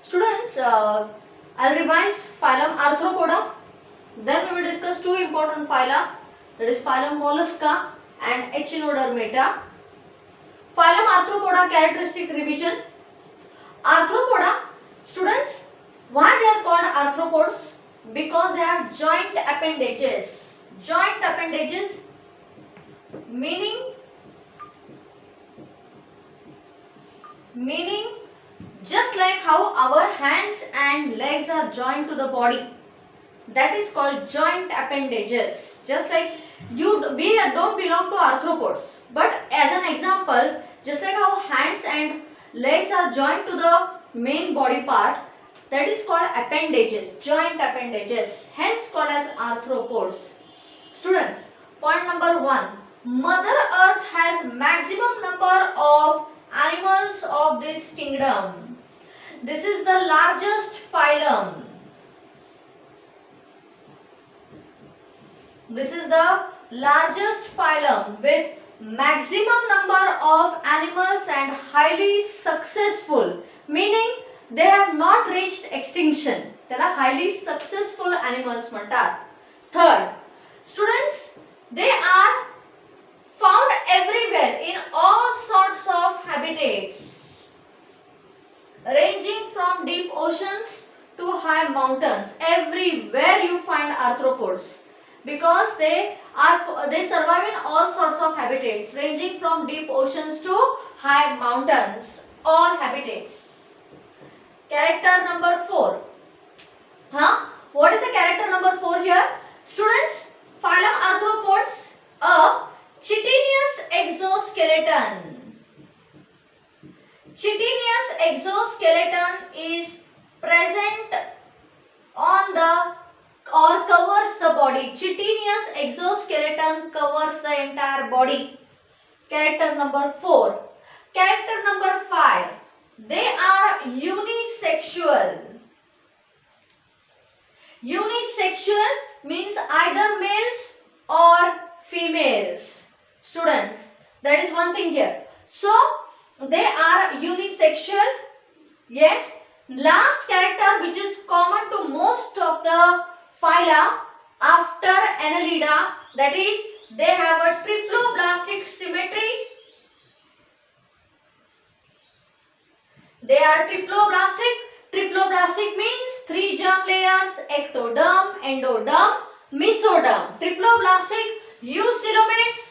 Students, I'll revise phylum Arthropoda. Then we will discuss two important phyla, that is phylum Mollusca and Echinodermata. Phylum Arthropoda characteristic revision. Arthropoda, students, why they are called arthropods? Because they have joint appendages. Joint appendages meaning just like how our hands and legs are joined to the body, that is called joint appendages. Just like we don't belong to arthropods, but as an example, just like how hands and legs are joined to the main body part, that is called appendages, joint appendages, hence called as arthropods. Students, point number 1, Mother Earth has maximum number of animals of this kingdom. This is the largest phylum. This is the largest phylum with maximum number of animals and highly successful, meaning they have not reached extinction. त्याला highly successful animals म्हणतात. Third, students, they are found everywhere in all sorts of habitats, ranging from deep oceans to high mountains. Everywhere you find arthropods, because they survive in all sorts of habitats, ranging from deep oceans to high mountains. All habitats. Character number 4. What is the character number 4 here? Students, phylum arthropods, a chitinous exoskeleton. Chitinous exoskeleton is present on the or covers the body. Chitinous exoskeleton covers the entire body. Character number 4. Character number 5. They are unisexual. Unisexual means either males or females. Students, that is one thing here. So, they are unisexual. Yes. Last character, which is common to most of the phyla after Annelida, that is, they have a triploblastic symmetry. They are triploblastic. Triploblastic means 3 germ layers: ectoderm, endoderm, mesoderm. Triploblastic. Eucoelomates.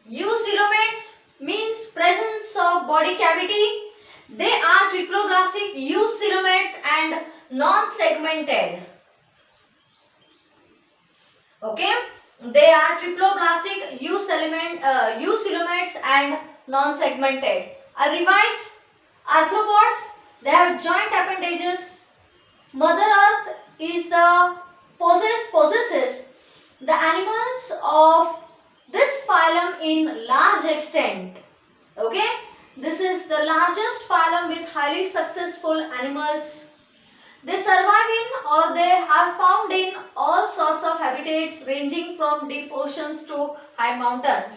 Eucoelomates means presence of body cavity. They are triploblastic, eucoelomates and non-segmented. Okay, they are triploblastic, eucoelomates and non-segmented. I revise. Arthropods, they have joint appendages. Mother Earth is the possesses the animals of this phylum in large extent. Okay, this is the largest phylum with highly successful animals. They survive in or they are found in all sorts of habitats, ranging from deep oceans to high mountains.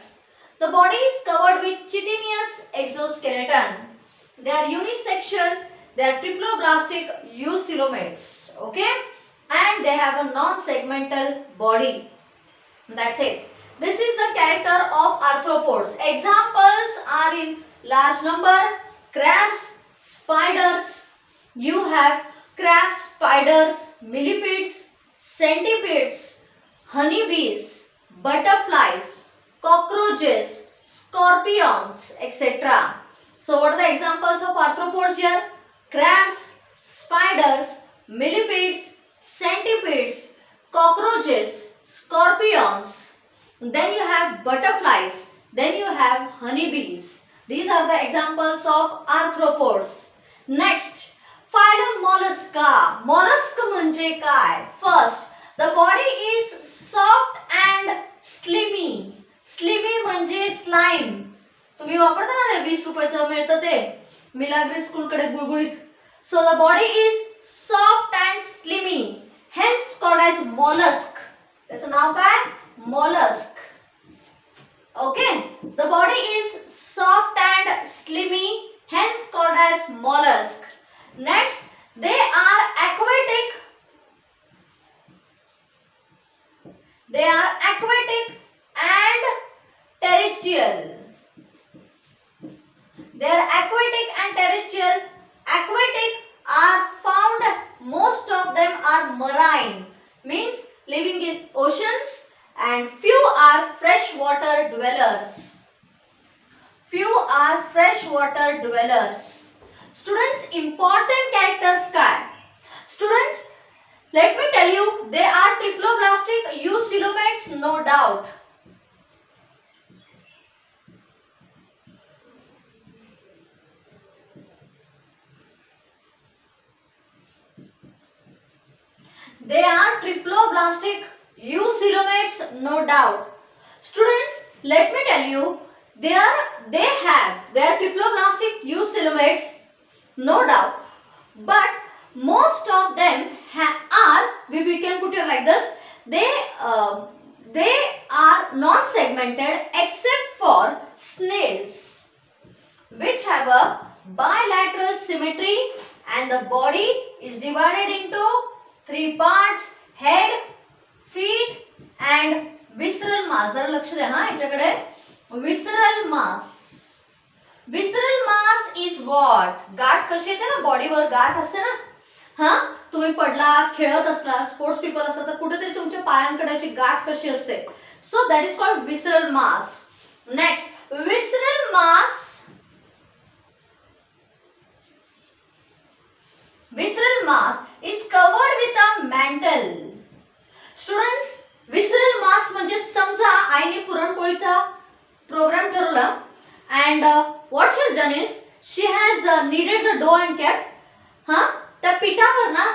The body is covered with chitinous exoskeleton. They are unisexual. They are triploblastic, eucoelomates. Okay, and they have a non-segmental body. That's it. This is the character of arthropods. Examples are in large number: crabs, spiders. You have crabs, spiders, millipedes, centipedes, honeybees, butterflies, cockroaches, scorpions, etc. So what are the examples of arthropods here? Crabs, spiders, millipedes, centipedes, cockroaches, scorpions. Then you have butterflies. Then you have honeybees. These are the examples of arthropods. Next, phylum Mollusca. Mollusk म्हणजे काय? First, the body is soft and slimy. Slimy म्हणजे slime. तुम्ही वापरता ना ते 20 रुपयाचं मिळतं ते मिलाग्री स्कूल कडे गुळगुळीत. So the body is soft and slimy, hence called as mollusk. त्याचं नाव काय? Mollusk. Okay, the body is soft and They are aquatic and terrestrial. Aquatic are found, most of them are marine, means living in oceans, and few are freshwater dwellers. Few are freshwater dwellers. Students, important characters काय? Students, let me tell you, they are triploblastic eucoelomates, no doubt. They are triploblastic eucoelomates, no doubt. Students, let me tell you, they are triploblastic eucoelomates, no doubt. But most of them are, we can put it like this, they are non-segmented except for snails, which have a bilateral symmetry and the body is divided into three parts: head, feet and visceral mass. जरा लक्ष द्या हा याच्याकडे. Visceral mass. Visceral mass is what? गाठ कशी येते ना, बॉडीवर गाठ असते ना. हा, तुम्ही पडला, खेळत असला, स्पोर्ट्स पीपल असतात तर कुठेतरी तुमच्या पायांकडे अशी गाठ कशी असते. So that is called visceral mass. Next, visceral mass. Visceral mass is covered with a mantle. Students, visceral mass म्हणजे समजा आईने पुरणपोळीचा प्रोग्राम ठरवला and what she has done is she has kneaded the dough and kept त्या पिठावर ना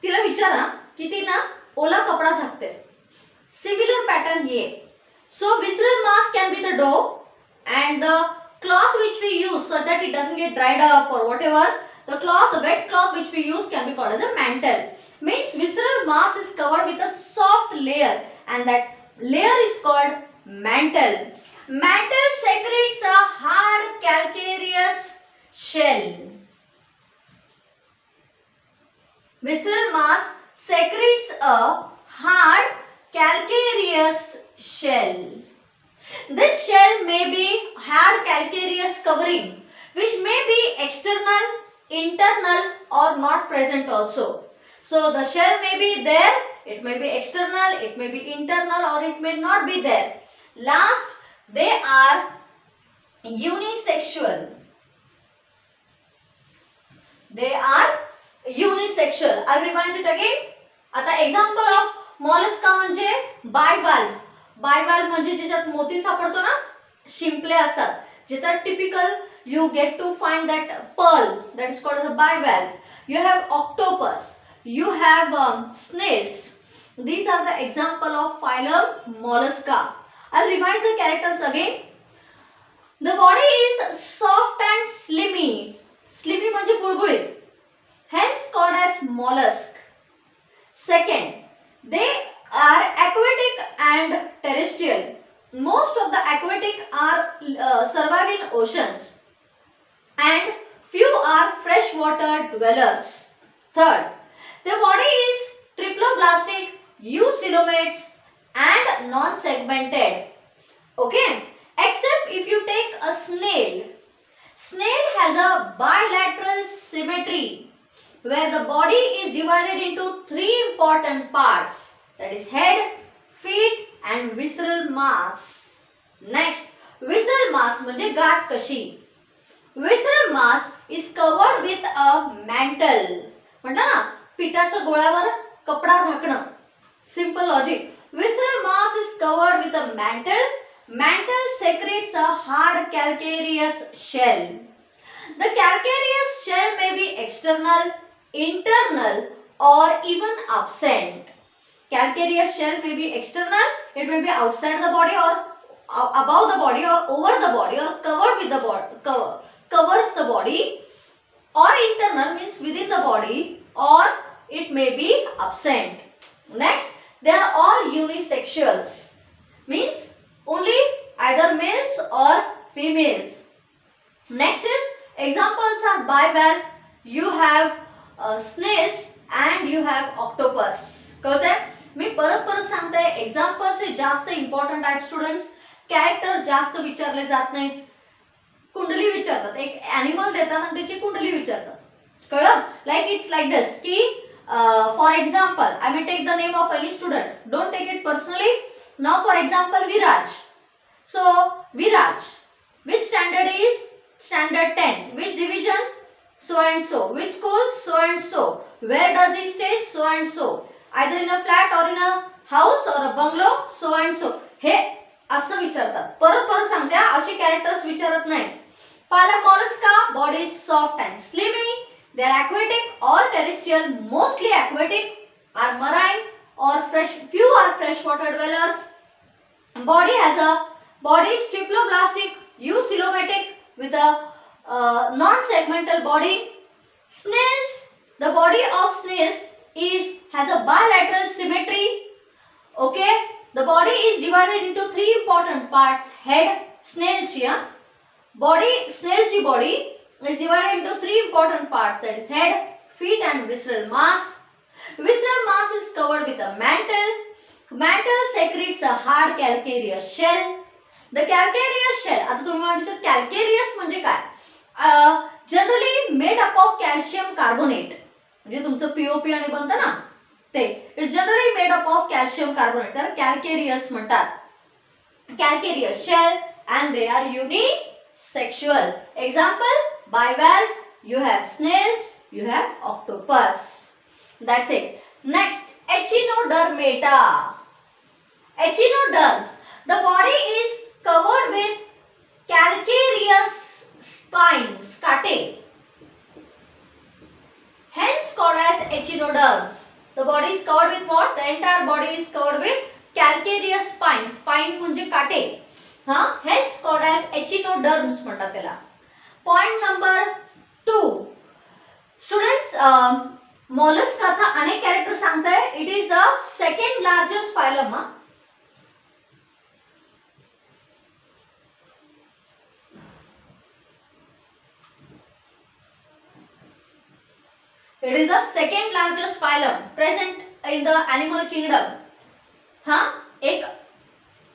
तिला विचारा की ती ना ओला कपडा झाकते. Similar pattern ये. So visceral mass can be the dough and the cloth which we use so that it doesn't get dried up or whatever. The cloth, the wet cloth which we use can be called as a mantle. Means visceral mass is covered with a soft layer and that layer is called mantle. Mantle secretes a hard calcareous shell. Visceral mass secretes a hard calcareous shell. This shell may be hard calcareous covering which may be external, internal or not present also. So the shell may be there, it may be external, it may be internal or it may not be there. Last, they are unisexual. They are unisexual. I'll revise it again. आता example of mollusca म्हणजे bivalve. Bivalve म्हणजे ज्याच्यात मोती सापडतो ना, शिंपले असतात. जिथं typical you get to find that pearl, that is called as a bivalve. You have octopus, you have snails. These are the example of phylum mollusca. I'll revise the characters again. The body is soft and slimy. Slimy म्हणजे बुळबुळीत. Hence called as mollusk. Second, they are aquatic and terrestrial. Most of the aquatic are survive in oceans. And few are freshwater dwellers. Third, the body is triploblastic, eucoelomates and non-segmented. Okay, except if you take a snail. Snail has a bilateral symmetry where the body is divided into three important parts, that is head, feet and visceral mass. Next, visceral mass म्हणजे गाठ कशी. Visceral mass is covered with a mantle. म्हटलं ना, पिठाच्या गोळ्यावर कपडा झाकणं. Simple logic. Visceral mass is covered with a mantle. Mantle secretes a hard calcareous shell. The calcareous shell may be external, internal or even absent. Calcareous shell may be external, it may be outside the body or above the body or over the body or covered with the body, covers the body, or internal means within the body, or it may be absent. Next, they are all unisexuals, means only either males or females. Next is examples are bivalve, you have snails and you have octopus. कळतंय? मी परत सांगते, examples हे जास्त important आहेत students. Characters जास्त विचारले जात नाहीत. कुंडली विचार विचारतात, एक ॲनिमल देतात आणि त्याची कुंडली विचारतात. कळलं? लाईक इट्स लाईक दिस की for example I may take the name of any student, don't take it personally. नाव for example Viraj. So Viraj, which standard is standard 10, which division so and so, which school so and so, where does he stay so and so, either in a flat or in a house or a bungalow so and so. हे असं विचारतात. परत परत सांगते, असे characters विचारत नाही. Phylum Mollusca, body is soft and slimy. They are aquatic or terrestrial, mostly aquatic, are marine or fresh, few are freshwater dwellers. Body has a body is triploblastic, eucoelomatic with a non-segmental body. Snails, the body of snails has a bilateral symmetry. Okay, the body is divided into three important parts. Head, snailची body is divided into three important parts, that is head, feet and visceral mass. Visceral mass is covered with a mantle. Mantle secretes a hard calcareous shell. The calcareous shell, आता तुम्ही म्हणाल calcareous म्हणजे काय? Generally made up of calcium carbonate, म्हणजे तुमचं POP आणि बनतं ना ते, it's generally made up of calcium carbonate, तर कॅल्केरियस म्हणतात. Calcareous shell and they are unisexual. Example, bivalve, you have snails, you have octopus. That's it. Next, echinodermata. Echinoderms, the body is covered with calcareous spines, काटे, hence called as echinoderms. The body is covered with what? The entire body is covered with calcareous spines. Spine म्हणजे काटे. Hence called as echinoderms म्हणतात त्याला. Point number 2. Students, molluscaचा अनेक character सांगताय. It is the second largest phylum. It is the second largest phylum present in the animal kingdom. एक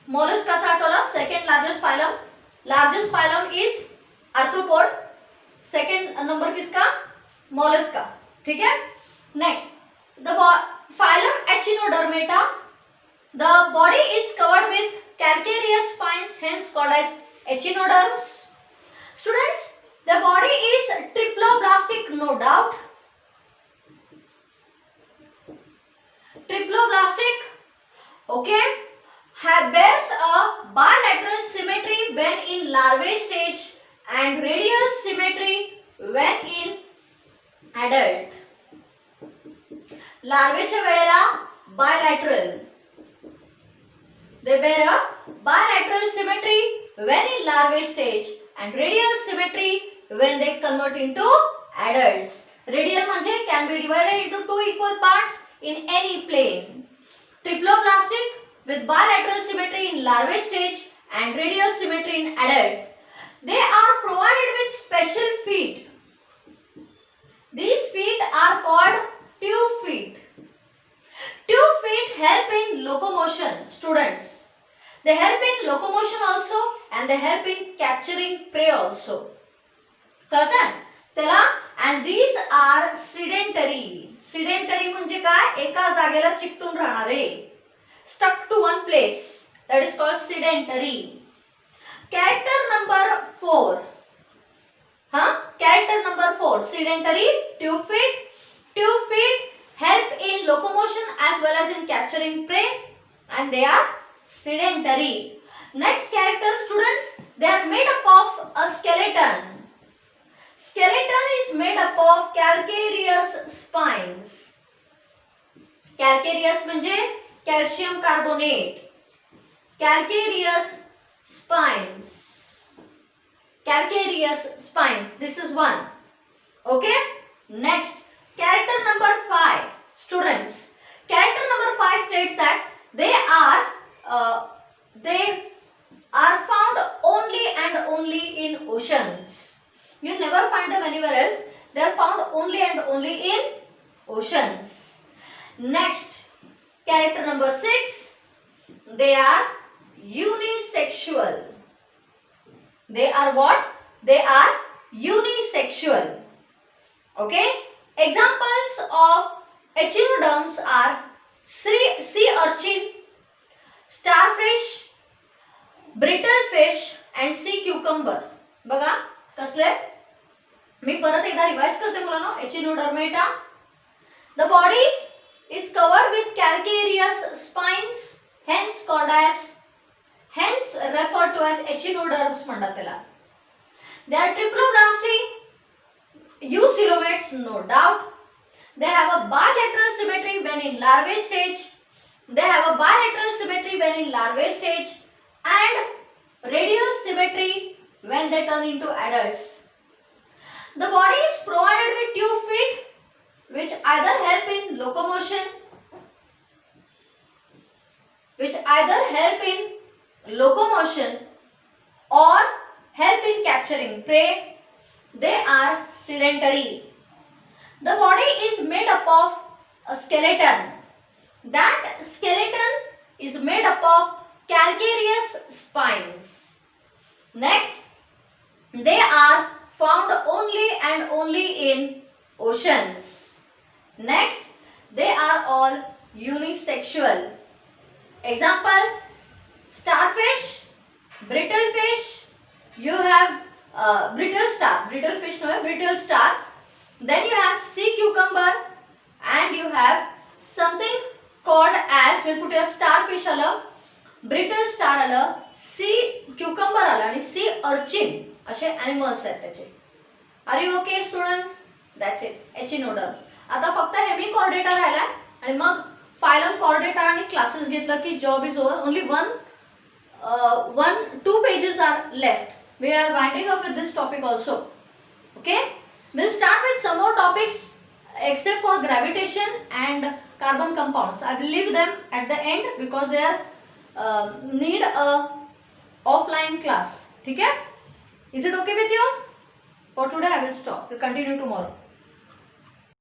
molluscaचा आठवला, second largest phylum. Largest phylum is arthropod. Second number किसका? Mollusca. ठीक है? Next, the phylum Echinodermata. The body is covered with calcareous spines, hence called as echinoderms. Students, the body is triploblastic, no doubt. Triploblastic, okay, bears a bilateral symmetry when in larvae stage and radial symmetry when in adult. लार्वेच्या वेळेला bilateral, they bear a bilateral symmetry when in larvae stage and radial symmetry when they convert into adults. Radial म्हणजे can be divided into two equal parts in any plane. Triploblastic with bilateral symmetry in larvae stage and radial symmetry in adult. They are provided with special feet. These feet are called tube feet. Tube feet help in locomotion, students. They help in locomotion also and they help in capturing prey also. कळतं? त्याला and these are sedentary. Sedentary म्हणजे काय? एका जागेला चिकटून राहणारे. Stuck to one place. That is called sedentary. Character number 4. Character number 4. Sedentary, tube feet. Tube feet help in locomotion as well as in capturing prey, and they are sedentary. Next character, students, they are made up of a skeleton. Skeleton is made up of calcareous spines. Calcareous म्हणजे calcium carbonate. Calcareous spines. Calcareous spines. This is one. Okay. Next, character number 5. Students, character number 5 states that they are found only and only in oceans. You never find them anywhere else. They are found only and only in oceans. Next, character number 6. They are unisexual. They are what? They are unisexual. Okay, examples of echinoderms are sea urchin, starfish, brittle fish and sea cucumber. बघा कसले, मी परत एकदा revise करते मुलांनो. एचिनोडर्मेटा, the body is covered with calcareous spines, hence called as, hence referred to as echinoderms म्हणतात त्याला. They are triploblastic eucoelomates, no doubt. They have a bilateral symmetry when in larvae stage. They have a bilateral symmetry when in larvae stage and radial symmetry when they turn into adults. The body is provided with 2 feet which either help in locomotion, or help in capturing prey. They are sedentary. The body is made up of a skeleton. That skeleton is made up of calcareous spines. Next, they are found only and only in oceans. Next, they are all unisexual. Example, starfish, brittle fish, you have brittle star, then you have sea cucumber, and you have something called as, we'll put a starfish आलं, brittle star आलं, sea cucumber आलं आणि sea urchin असे animals आहेत त्याचे. Are you okay students? That's it. echinoderms. आता फक्त Hemichordata राहिला आणि मग फायलम कॉर्डेटा आणि क्लासेस घेतलं की job is over. Only 2 pages are left. We are winding up with this topic also. Okay, we'll start with some more topics except for gravitation and carbon compounds. I will leave them at the end because they are need a offline class. ठीक है? Is it okay with you? For today I will stop. We'll continue tomorrow.